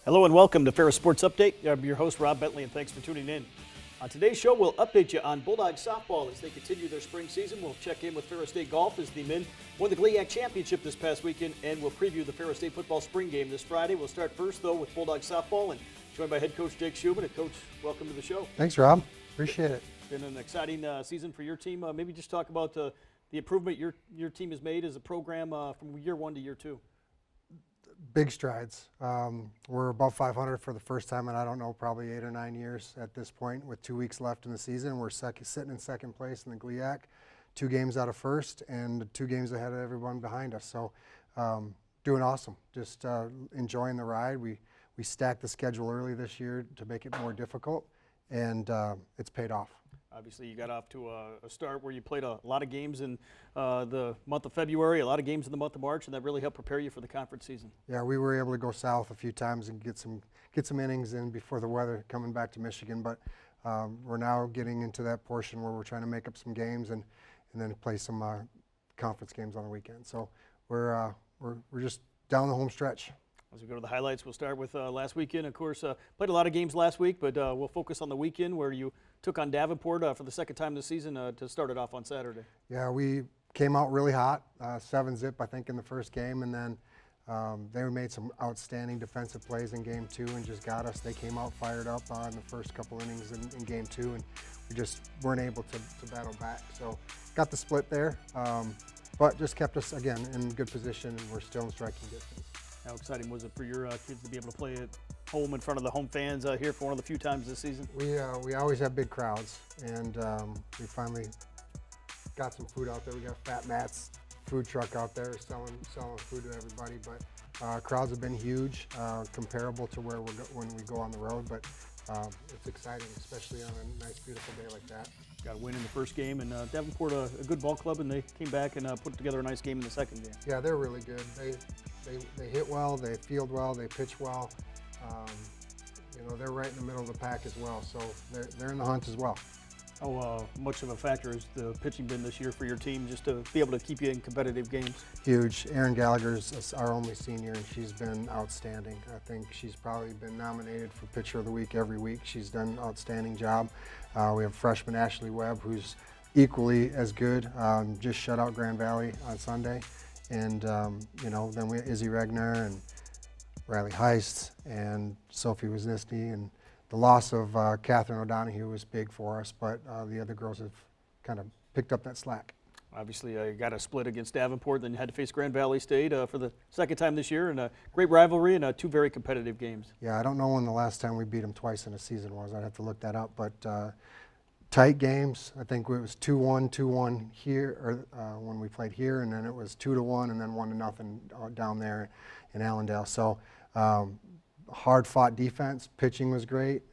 Hello and welcome to Ferris Sports Update. I'm your host, Rob Bentley, and thanks for tuning in. On today's show, we'll update you on Bulldog Softball as they continue their spring season. We'll check in with Ferris State Golf as the men won the GLIAC Championship this past weekend, and we'll preview the Ferris State football spring game this Friday. We'll start first, though, with Bulldog Softball, and joined by head coach Jake Schumann. And Coach, welcome to the show. Thanks, Rob. Appreciate it. It's been an exciting season for your team. Maybe just talk about the improvement your team has made as a program from year one to year two. Big strides. We're above 500 for the first time in, I don't know, probably 8 or 9 years at this point. With 2 weeks left in the season, we're sitting in second place in the GLIAC, 2 games out of first and 2 games ahead of everyone behind us. So doing awesome, just enjoying the ride. We stacked the schedule early this year to make it more difficult, and it's paid off. Obviously, you got off to a start where you played a lot of games in the month of February, a lot of games in the month of March, and that really helped prepare you for the conference season. Yeah, we were able to go south a few times and get some innings in before the weather coming back to Michigan. But we're now getting into that portion where we're trying to make up some games and then play some conference games on the weekend. So we're just down the home stretch. As we go to the highlights, we'll start with last weekend. Of course, played a lot of games last week, but we'll focus on the weekend where you took on Davenport for the second time this season to start it off on Saturday. Yeah, we came out really hot, 7-zip, I think, in the first game, and then they made some outstanding defensive plays in game 2 and just got us. They came out fired up in the first couple innings in game 2, and we just weren't able to battle back. So got the split there, but just kept us, again, in good position, and we're still in striking distance. How exciting was it for your kids to be able to play at home in front of the home fans here for one of the few times this season? We always have big crowds, and we finally got some food out there. We got Fat Matt's food truck out there selling food to everybody. But crowds have been huge, comparable to where when we go on the road. But it's exciting, especially on a nice, beautiful day like that. Got a win in the first game, and Davenport a good ball club, and they came back and put together a nice game in the second game. Yeah, they're really good. They hit well, they field well, they pitch well. You know, they're right in the middle of the pack as well, so they're in the hunt as well. How much of a factor has the pitching been this year for your team, just to be able to keep you in competitive games? Huge. Erin Gallagher's our only senior, and she's been outstanding. I think she's probably been nominated for Pitcher of the Week every week. She's done an outstanding job. We have freshman Ashley Webb, who's equally as good, just shut out Grand Valley on Sunday. And, you know, then we have Izzy Regner and Riley Heist and Sophie Wisniewski, and the loss of Catherine O'Donohue was big for us, but the other girls have kind of picked up that slack. Obviously, you got a split against Davenport, then you had to face Grand Valley State for the second time this year, and a great rivalry and 2 very competitive games. Yeah, I don't know when the last time we beat them twice in a season was. I'd have to look that up, but tight games. I think it was 2-1 here, or when we played here, and then it was 2-1, and then 1-0 down there in Allendale. So hard-fought defense. Pitching was great.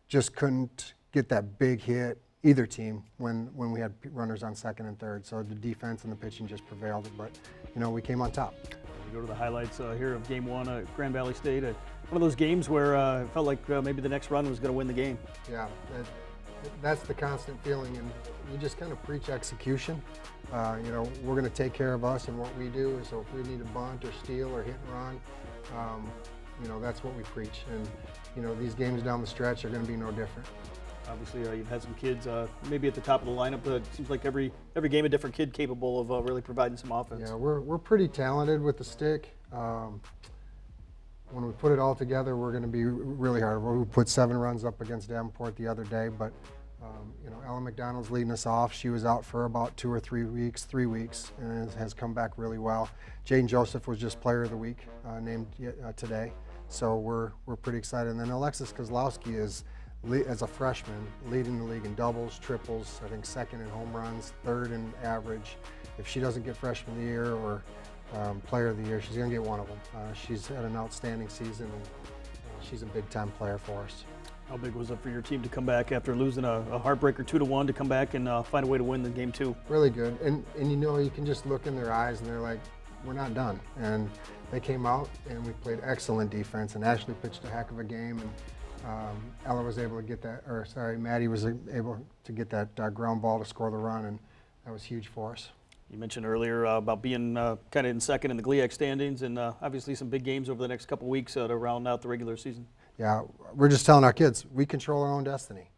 Just couldn't get that big hit, either team, when we had runners on second and third. So the defense and the pitching just prevailed, but you know, we came on top. We go to the highlights here of Game 1 at Grand Valley State. One of those games where it felt like maybe the next run was going to win the game. Yeah. That's the constant feeling, and you just kind of preach execution. You know, we're going to take care of us and what we do, so if we need a bunt or steal or hit and run, you know, that's what we preach. And, you know, these games down the stretch are going to be no different. Obviously, you've had some kids maybe at the top of the lineup, but it seems like every game a different kid capable of really providing some offense. Yeah, we're pretty talented with the stick. When we put it all together, we're going to be really hard. We put 7 runs up against Davenport the other day, but you know, Ella McDonald's leading us off. She was out for about 2 or 3 weeks, and has come back really well. Jaden Joseph was just Player of the Week named today, so we're pretty excited. And then Alexis Kozlowski is, as a freshman, leading the league in doubles, triples. I think 2nd in home runs, 3rd in average. If she doesn't get Freshman of the Year or Player of the Year, she's going to get one of them. She's had an outstanding season, and she's a big-time player for us. How big was it for your team to come back after losing a heartbreaker 2-1 to come back and find a way to win the game 2? Really good, and you know, you can just look in their eyes and they're like, we're not done. And they came out and we played excellent defense, and Ashley pitched a heck of a game, and Ella was able to get that, or sorry, Maddie was able to get that ground ball to score the run, and that was huge for us. You mentioned earlier about being kind of in second in the GLIAC standings, and obviously some big games over the next couple weeks to round out the regular season. Yeah, we're just telling our kids, we control our own destiny.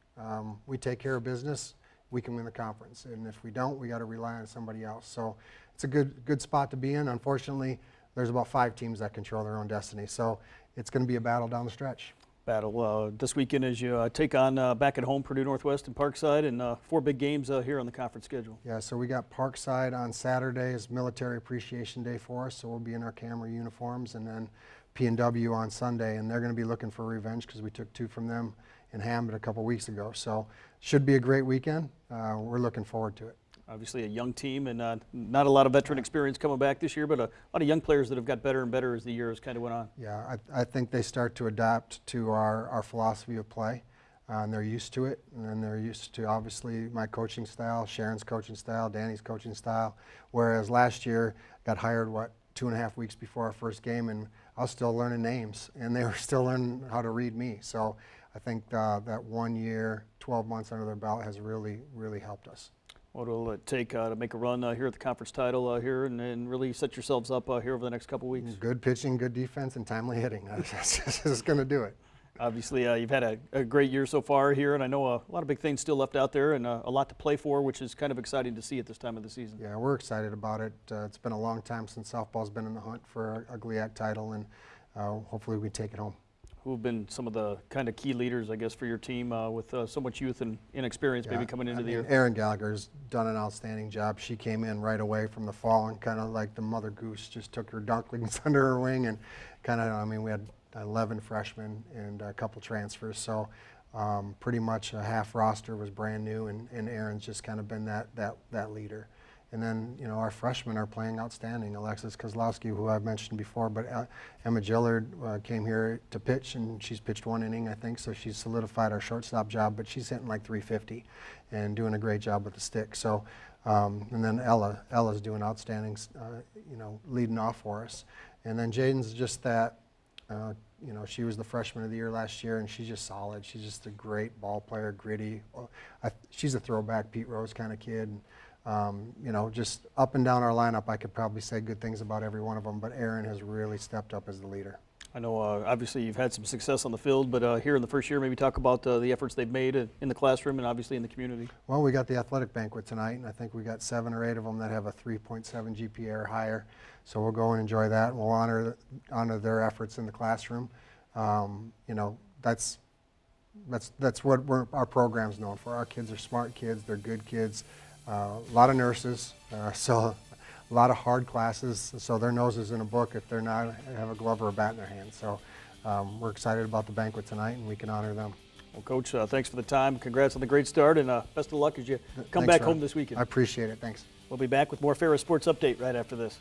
We take care of business, we can win the conference. And if we don't, we got to rely on somebody else. So it's a good spot to be in. Unfortunately, there's about 5 teams that control their own destiny. So it's going to be a battle down the stretch. Battle this weekend as you take on back at home Purdue Northwest and Parkside, and 4 big games here on the conference schedule. Yeah, so we got Parkside on Saturday is Military Appreciation Day for us, so we'll be in our camera uniforms, and then P&W on Sunday, and they're going to be looking for revenge because we took 2 from them in Hammond a couple weeks ago. So should be a great weekend. We're looking forward to it. Obviously a young team, and not a lot of veteran experience coming back this year, but a lot of young players that have got better and better as the years kind of went on. Yeah, I think they start to adapt to our philosophy of play, and they're used to it, and then they're used to obviously my coaching style, Sharon's coaching style, Danny's coaching style, whereas last year got hired, 2.5 weeks before our first game, and I was still learning names, and they were still learning how to read me. So I think that 1 year, 12 months under their belt has really, really helped us. What will it take to make a run here at the conference title here and really set yourselves up here over the next couple weeks? Good pitching, good defense, and timely hitting. That's going to do it. Obviously, you've had a great year so far here, and I know a lot of big things still left out there and a lot to play for, which is kind of exciting to see at this time of the season. Yeah, we're excited about it. It's been a long time since softball's been in the hunt for a GLIAC title, and hopefully we take it home. Who have been some of the kind of key leaders, I guess, for your team with so much youth and inexperience maybe coming into the year? Erin Gallagher's done an outstanding job. She came in right away from the fall and kind of like the mother goose, just took her ducklings under her wing, and kind of, I mean, we had 11 freshmen and a couple transfers, so pretty much a half roster was brand new, and Erin's just kind of been that leader. And then, you know, our freshmen are playing outstanding. Alexis Kozlowski, who I've mentioned before, but Emma Gillard came here to pitch, and she's pitched 1 inning, I think, so she's solidified our shortstop job, but she's hitting like 350 and doing a great job with the stick. So, and then Ella's doing outstanding, you know, leading off for us. And then Jaden's just that, you know, she was the freshman of the year last year, and she's just solid. She's just a great ball player, gritty. She's a throwback Pete Rose kind of kid. You know, just up and down our lineup, I could probably say good things about every one of them, but Erin has really stepped up as the leader. I know obviously you've had some success on the field, but here in the first year, maybe talk about the efforts they've made in the classroom and obviously in the community. Well, we got the athletic banquet tonight, and I think we got 7 or 8 of them that have a 3.7 GPA or higher, so we'll go and enjoy that, and we'll honor their efforts in the classroom. You know, that's what our program's known for. Our kids are smart kids, they're good kids. A lot of nurses, so a lot of hard classes, so their nose is in a book if they're not have a glove or a bat in their hand. So we're excited about the banquet tonight, and we can honor them. Well, Coach, thanks for the time. Congrats on the great start, and best of luck as you come back home this weekend. I appreciate it. Thanks. We'll be back with more Ferris Sports Update right after this.